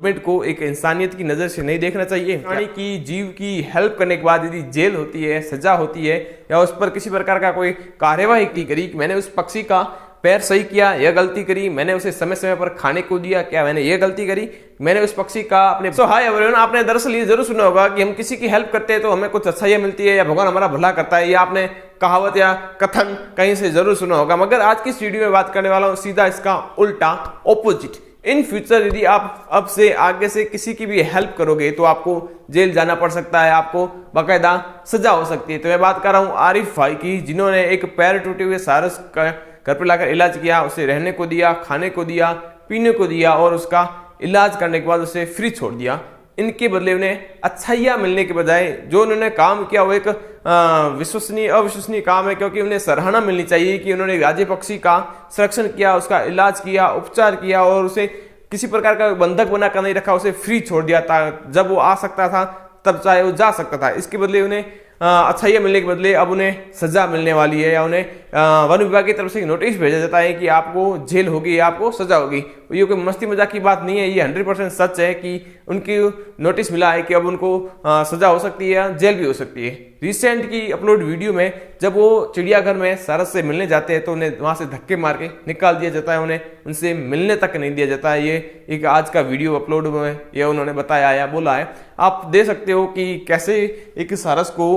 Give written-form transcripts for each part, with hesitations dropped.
Government को एक इंसानियत की नजर से नहीं देखना चाहिए। प्राणी की जीव की हेल्प करने के बाद यदि जेल होती है, सजा होती है या उस पर किसी प्रकार का कोई कार्यवाही की करी, मैंने उस पक्षी का पैर सही किया, यह गलती करी, मैंने उसे समय समय पर खाने को दिया, क्या मैंने ये गलती करी, मैंने उस पक्षी का अपने हाय एवरीवन, आपने दरअसल ये जरूर सुना होगा कि हम किसी की हेल्प करते हैं तो हमें कुछ अच्छाई मिलती है या भगवान हमारा भला करता है। या आपने कहावत या कथन कहीं से जरूर सुना होगा, मगर आज की इस वीडियो में बात करने वाला हूं सीधा इसका उल्टा, ऑपोजिट। इन फ्यूचर यदि आप अब से आगे से किसी की भी हेल्प करोगे तो आपको जेल जाना पड़ सकता है, आपको बाकायदा सजा हो सकती है। तो मैं बात कर रहा हूं आरिफ भाई की, जिन्होंने एक पैर टूटे हुए सारस का घर पर लाकर इलाज किया, उसे रहने को दिया, खाने को दिया, पीने को दिया और उसका इलाज करने के बाद उसे फ्री छोड़ दिया। इनके बदले उन्हें अच्छाइयाँ मिलने के बजाय जो उन्होंने काम किया वो एक अविश्वसनीय काम है, क्योंकि उन्हें सराहना मिलनी चाहिए कि उन्होंने राजे पक्षी का संरक्षण किया, उसका इलाज किया, उपचार किया और उसे किसी प्रकार का बंधक बनाकर नहीं रखा, उसे फ्री छोड़ दिया था। जब वो आ सकता था तब चाहे वो जा सकता था। इसके बदले उन्हें अच्छाइयाँ मिलने के बदले अब उन्हें सजा मिलने वाली है, या उन्हें वन विभाग की तरफ से नोटिस भेजा जाता है कि आपको जेल होगी या आपको सजा होगी। ये कोई मस्ती मजाक की बात नहीं है, ये 100% सच है कि उनकी नोटिस मिला है कि अब उनको सजा हो सकती है या जेल भी हो सकती है। रिसेंट की अपलोड वीडियो में जब वो चिड़ियाघर में सारस से मिलने जाते हैं तो उन्हें वहां से धक्के मार के निकाल दिया जाता है, उन्हें उनसे मिलने तक नहीं दिया जाता है। ये एक आज का वीडियो अपलोड में ये उन्होंने बताया या बोला है। आप देख सकते हो कि कैसे एक सारस को,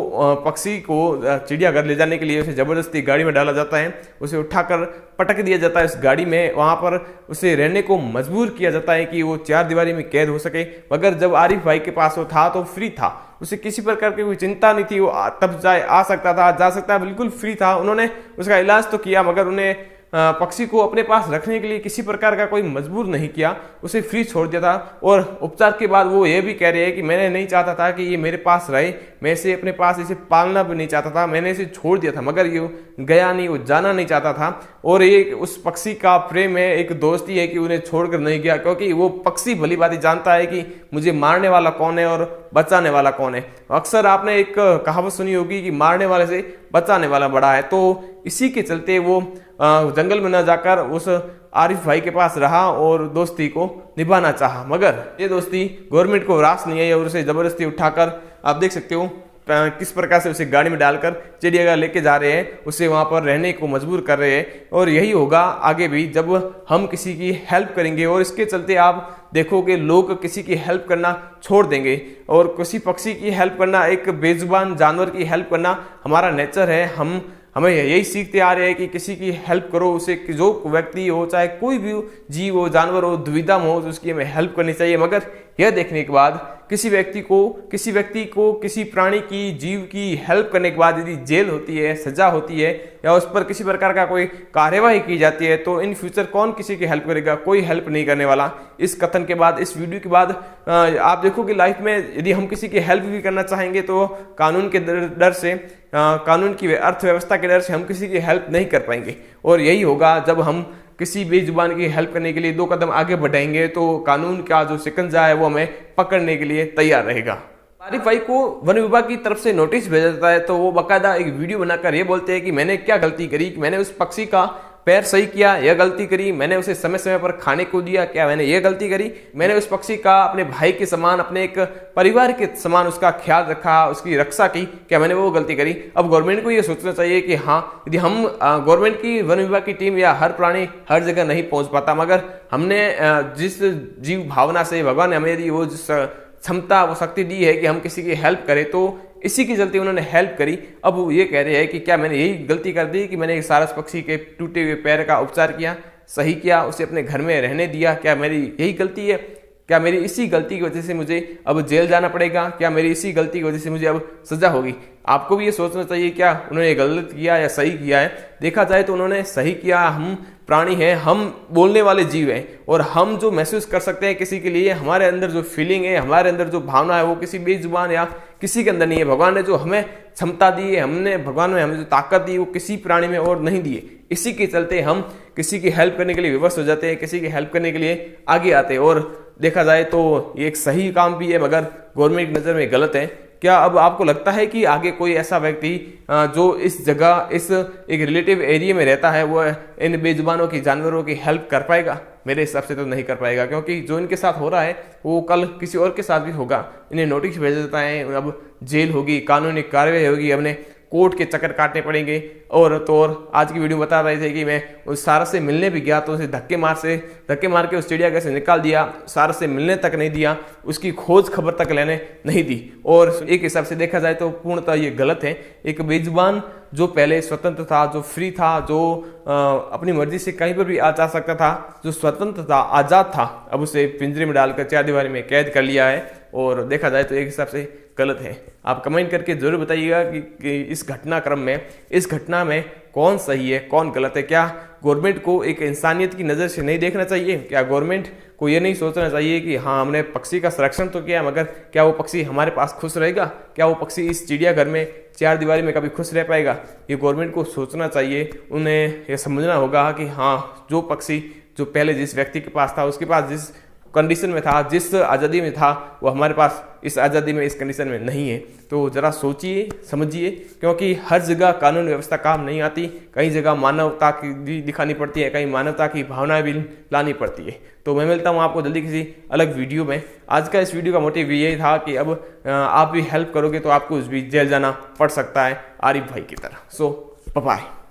पक्षी को चिड़ियाघर ले जाने के लिए उसे जबरदस्ती गाड़ी में डाला जाता है, उसे उठाकर पटक दिया जाता है उस गाड़ी में, वहां पर उसे रहने को मजबूर किया जाता है कि वो 4 दीवारी में कैद हो सके। मगर जब आरिफ भाई के पास वो था तो फ्री था, उसे किसी प्रकार की कोई चिंता नहीं थी, वो तब आ सकता था, जा सकता है, बिल्कुल फ्री था। उन्होंने उसका इलाज तो किया मगर उन्हें पक्षी को अपने पास रखने के लिए किसी प्रकार का कोई मजबूर नहीं किया, उसे फ्री छोड़ दिया था। और उपचार के बाद वो ये भी कह रहे हैं कि मैंने नहीं चाहता था कि ये मेरे पास रहे, मैं इसे अपने पास इसे पालना भी नहीं चाहता था, मैंने इसे छोड़ दिया था, मगर ये गया नहीं, वो जाना नहीं चाहता था। और ये उस पक्षी का प्रेम है, एक दोस्ती है कि उन्हें छोड़कर नहीं गया, क्योंकि वो पक्षी भली भांति जानता है कि मुझे मारने वाला कौन है और बचाने वाला कौन है। अक्सर आपने एक कहावत सुनी होगी कि मारने वाले से बचाने वाला बड़ा है। तो इसी के चलते वो जंगल में न जाकर उस आरिफ भाई के पास रहा और दोस्ती को निभाना चाहा, मगर ये दोस्ती गवर्नमेंट को रास नहीं है और उसे जबरदस्ती उठाकर आप देख सकते हो किस प्रकार से उसे गाड़ी में डालकर चिड़ियाघर लेके जा रहे हैं, उसे वहां पर रहने को मजबूर कर रहे हैं। और यही होगा आगे भी जब हम किसी की हेल्प करेंगे, और इसके चलते आप देखोगे लोग किसी की हेल्प करना छोड़ देंगे। और किसी पक्षी की हेल्प करना, एक बेजुबान जानवर की हेल्प करना हमारा नेचर है। हमें यही सीखते आ रहे हैं कि किसी की हेल्प करो, उसे जो व्यक्ति हो, चाहे कोई भी जीव हो, जानवर हो, दुविधा में हो, तो उसकी हमें हेल्प करनी चाहिए। मगर यह देखने के बाद किसी व्यक्ति को किसी प्राणी की, जीव की हेल्प करने के बाद यदि जेल होती है, सजा होती है या उस पर किसी प्रकार का कोई कार्यवाही की जाती है तो इन फ्यूचर कौन किसी की हेल्प करेगा? कोई हेल्प नहीं करने वाला। इस कथन के बाद, इस वीडियो के बाद आप देखोगे लाइफ में यदि हम किसी की हेल्प भी करना चाहेंगे तो कानून के डर से, कानून की अर्थव्यवस्था के डर से हम किसी की हेल्प नहीं कर पाएंगे। और यही होगा जब हम किसी बेजुबान की हेल्प करने के लिए 2 कदम आगे बढ़ाएंगे तो कानून का जो शिकंजा है वो हमें पकड़ने के लिए तैयार रहेगा। आरिफ भाई को वन विभाग की तरफ से नोटिस भेजा जाता है तो वो बाकायदा एक वीडियो बनाकर ये बोलते हैं कि मैंने क्या गलती करी, मैंने उस पक्षी का पैर सही किया, यह गलती करी, मैंने उसे समय समय पर खाने को दिया, क्या मैंने ये गलती करी, मैंने उस पक्षी का अपने भाई के समान, अपने एक परिवार के समान उसका ख्याल रखा, उसकी रक्षा की, क्या मैंने वो गलती करी? अब गवर्नमेंट को ये सोचना चाहिए कि हाँ, यदि हम गवर्नमेंट की, वन विभाग की टीम या हर प्राणी हर जगह नहीं पहुंच पाता, मगर हमने जिस जीव भावना से भगवान ने हमें वो क्षमता, वो शक्ति दी है कि हम किसी की हेल्प करें, तो इसी के चलते उन्होंने हेल्प करी। अब वो ये कह रहे हैं कि क्या मैंने यही गलती कर दी कि मैंने सारस पक्षी के टूटे हुए पैर का उपचार किया, सही किया, उसे अपने घर में रहने दिया, क्या मेरी यही गलती है? क्या मेरी इसी गलती की वजह से मुझे अब जेल जाना पड़ेगा? क्या मेरी इसी गलती की वजह से मुझे अब सजा होगी? आपको भी ये सोचना चाहिए क्या उन्होंने गलत किया या सही किया है। देखा जाए तो उन्होंने सही किया। हम प्राणी हैं, हम बोलने वाले जीव हैं, और हम जो महसूस कर सकते हैं किसी के लिए, हमारे अंदर जो फीलिंग है, हमारे अंदर जो भावना है, वो किसी बेजुबान या किसी के अंदर नहीं है। भगवान ने जो हमें क्षमता दी है, भगवान ने हमें जो ताकत दी है, वो किसी प्राणी में और नहीं दी है। इसी के चलते हम किसी की हेल्प करने के लिए विवश हो जाते हैं, किसी की हेल्प करने के लिए आगे आते हैं। और देखा जाए तो ये एक सही काम भी है, मगर गवर्नमेंट की नज़र में गलत है। क्या अब आपको लगता है कि आगे कोई ऐसा व्यक्ति जो इस जगह इस एक रिलेटिव एरिया में रहता है वो इन बेजुबानों की जानवरों की हेल्प कर पाएगा? मेरे हिसाब से तो नहीं कर पाएगा, क्योंकि जो इनके साथ हो रहा है वो कल किसी और के साथ भी होगा। इन्हें नोटिस भेज देता है, अब जेल होगी, कानूनी कार्रवाई होगी, हमने कोर्ट के चक्कर काटने पड़ेंगे। और तो और आज की वीडियो बता रहे थे कि मैं उस सारस से मिलने भी गया तो उसे धक्के मार के उस चिड़ियाघर से निकाल दिया, सारस से मिलने तक नहीं दिया, उसकी खोज खबर तक लेने नहीं दी। और एक हिसाब से देखा जाए तो पूर्णतः ये गलत है। एक बेजुबान जो पहले स्वतंत्र था, जो फ्री था, जो अपनी मर्जी से कहीं पर भी आ जा सकता था, जो स्वतंत्र था, आजाद था, अब उसे पिंजरे में डालकर चार दीवारी में कैद कर लिया है। और देखा जाए तो एक हिसाब से गलत है। आप कमेंट करके जरूर बताइएगा कि इस घटनाक्रम में, इस घटना में कौन सही है कौन गलत है। क्या गवर्नमेंट को एक इंसानियत की नज़र से नहीं देखना चाहिए? क्या गवर्नमेंट को ये नहीं सोचना चाहिए कि हाँ हमने पक्षी का संरक्षण तो किया, मगर क्या वो पक्षी हमारे पास खुश रहेगा? क्या वो पक्षी इस चिड़ियाघर में चार दीवारी में कभी खुश रह पाएगा? ये गवर्नमेंट को सोचना चाहिए। उन्हें ये समझना होगा कि हाँ जो पक्षी जो पहले जिस व्यक्ति के पास था, उसके पास जिस कंडीशन में था, जिस आज़ादी में था, वो हमारे पास इस आज़ादी में, इस कंडीशन में नहीं है। तो ज़रा सोचिए समझिए, क्योंकि हर जगह कानून व्यवस्था काम नहीं आती। कई जगह मानवता की भी दिखानी पड़ती है, कहीं मानवता की भावनाएं भी लानी पड़ती है। तो मैं मिलता हूँ आपको जल्दी किसी अलग वीडियो में। आज का इस वीडियो का मोटिव यही था कि अब आप भी हेल्प करोगे तो आपको भी जेल जाना पड़ सकता है आरिफ भाई की तरह। सो बाय।